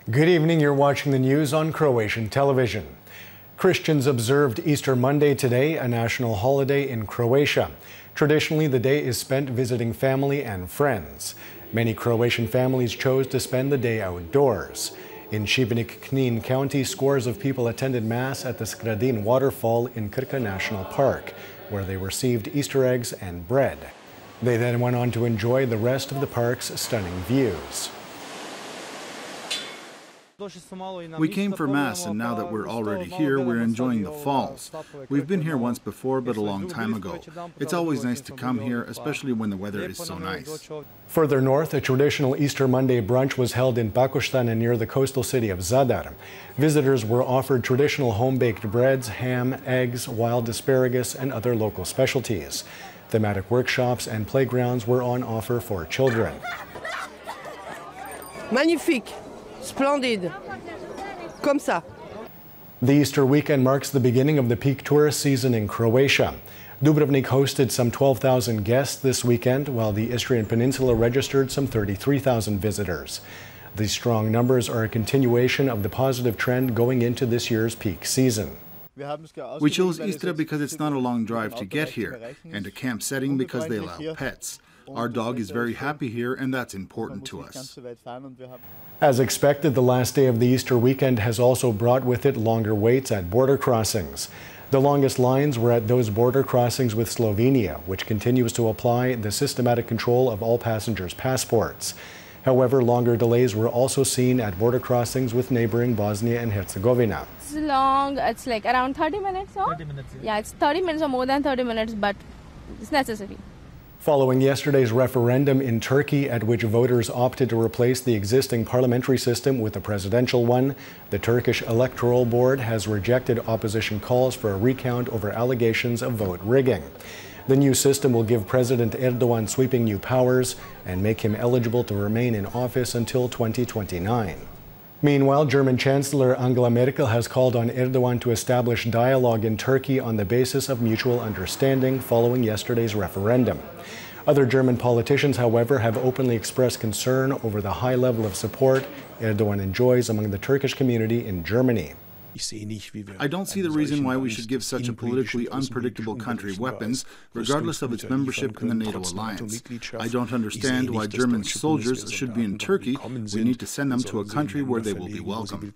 Good evening, you're watching the news on Croatian television. Christians observed Easter Monday today, a national holiday in Croatia. Traditionally, the day is spent visiting family and friends. Many Croatian families chose to spend the day outdoors. In Šibenik-Knin County, scores of people attended Mass at the Skradin waterfall in Krka National Park, where they received Easter eggs and bread. They then went on to enjoy the rest of the park's stunning views. We came for Mass, and now that we're already here, we're enjoying the falls. We've been here once before, but a long time ago. It's always nice to come here, especially when the weather is so nice. Further north, a traditional Easter Monday brunch was held in Pakoštane near the coastal city of Zadar. Visitors were offered traditional home-baked breads, ham, eggs, wild asparagus, and other local specialties. Thematic workshops and playgrounds were on offer for children. Magnifique! Splendid, comme ça. The Easter weekend marks the beginning of the peak tourist season in Croatia. Dubrovnik hosted some 12,000 guests this weekend, while the Istrian Peninsula registered some 33,000 visitors. These strong numbers are a continuation of the positive trend going into this year's peak season. We chose Istra because it's not a long drive to get here, and a camp setting because they allow pets. Our dog is very happy here, and that's important to us. As expected, the last day of the Easter weekend has also brought with it longer waits at border crossings. The longest lines were at those border crossings with Slovenia, which continues to apply the systematic control of all passengers' passports. However, longer delays were also seen at border crossings with neighboring Bosnia and Herzegovina. It's long, it's like around 30 minutes, no? 30 minutes. Yeah, it's 30 minutes or more than 30 minutes, but it's necessary. Following yesterday's referendum in Turkey, at which voters opted to replace the existing parliamentary system with a presidential one, the Turkish Electoral Board has rejected opposition calls for a recount over allegations of vote rigging. The new system will give President Erdogan sweeping new powers and make him eligible to remain in office until 2029. Meanwhile, German Chancellor Angela Merkel has called on Erdogan to establish dialogue in Turkey on the basis of mutual understanding following yesterday's referendum. Other German politicians, however, have openly expressed concern over the high level of support Erdogan enjoys among the Turkish community in Germany. I don't see the reason why we should give such a politically unpredictable country weapons, regardless of its membership in the NATO alliance. I don't understand why German soldiers should be in Turkey. We need to send them to a country where they will be welcome.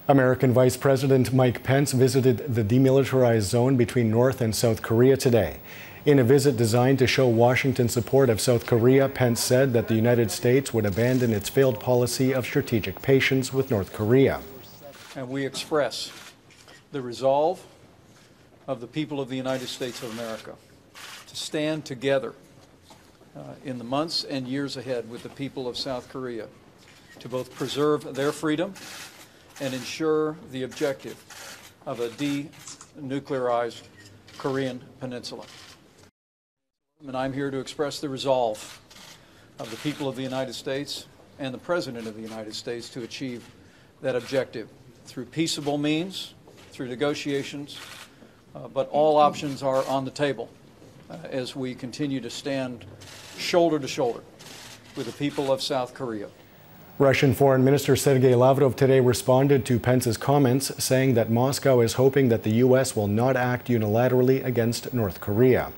American Vice President Mike Pence visited the demilitarized zone between North and South Korea today. In a visit designed to show Washington's support of South Korea, Pence said that the United States would abandon its failed policy of strategic patience with North Korea. And we express the resolve of the people of the United States of America to stand together in the months and years ahead with the people of South Korea to both preserve their freedom and ensure the objective of a denuclearized Korean peninsula. And I'm here to express the resolve of the people of the United States and the President of the United States to achieve that objective through peaceable means, through negotiations, but all options are on the table as we continue to stand shoulder to shoulder with the people of South Korea. Russian Foreign Minister Sergei Lavrov today responded to Pence's comments, saying that Moscow is hoping that the U.S. will not act unilaterally against North Korea.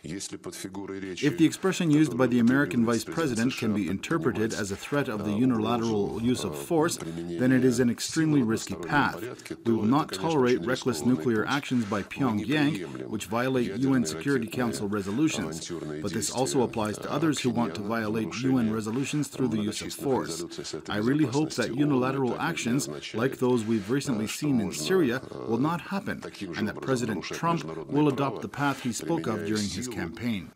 If the expression used by the American Vice President can be interpreted as a threat of the unilateral use of force, then it is an extremely risky path. We will not tolerate reckless nuclear actions by Pyongyang, which violate UN Security Council resolutions. But this also applies to others who want to violate UN resolutions through the use of force. I really hope that unilateral actions, like those we've recently seen in Syria, will not happen, and that President Trump will adopt the path he spoke of during his campaign.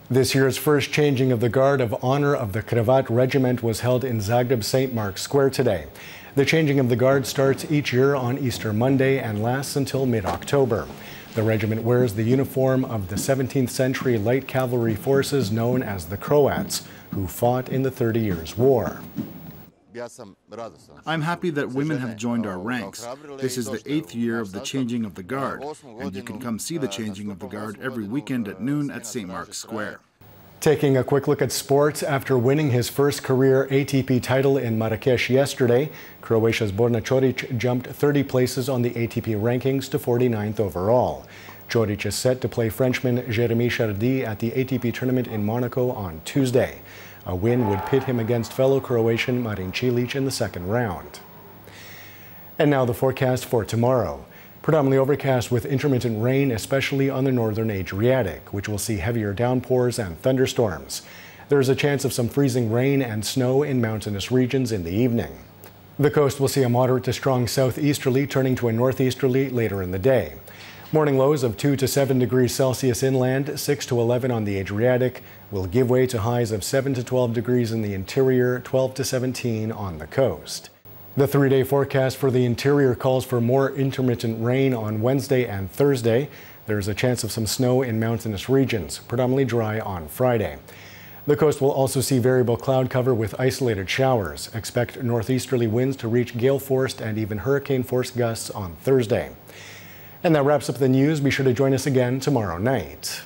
This year's first changing of the Guard of Honor of the Hrvat Regiment was held in Zagreb St. Mark's Square today. The changing of the Guard starts each year on Easter Monday and lasts until mid-October. The regiment wears the uniform of the 17th century light cavalry forces known as the Croats, who fought in the 30 Years' War. I'm happy that women have joined our ranks. This is the 8th year of the changing of the Guard, and you can come see the changing of the Guard every weekend at noon at St. Mark's Square. Taking a quick look at sports, after winning his first career ATP title in Marrakesh yesterday, Croatia's Borna Coric jumped 30 places on the ATP rankings to 49th overall. Coric is set to play Frenchman Jérémy Chardy at the ATP tournament in Monaco on Tuesday. A win would pit him against fellow Croatian Marin Cilic in the second round. And now the forecast for tomorrow. Predominantly overcast with intermittent rain, especially on the northern Adriatic, which will see heavier downpours and thunderstorms. There is a chance of some freezing rain and snow in mountainous regions in the evening. The coast will see a moderate to strong southeasterly turning to a northeasterly later in the day. Morning lows of 2 to 7 degrees Celsius inland, 6 to 11 on the Adriatic, will give way to highs of 7 to 12 degrees in the interior, 12 to 17 on the coast. The 3-day forecast for the interior calls for more intermittent rain on Wednesday and Thursday. There is a chance of some snow in mountainous regions, predominantly dry on Friday. The coast will also see variable cloud cover with isolated showers. Expect northeasterly winds to reach gale-force and even hurricane-force gusts on Thursday. And that wraps up the news. Be sure to join us again tomorrow night.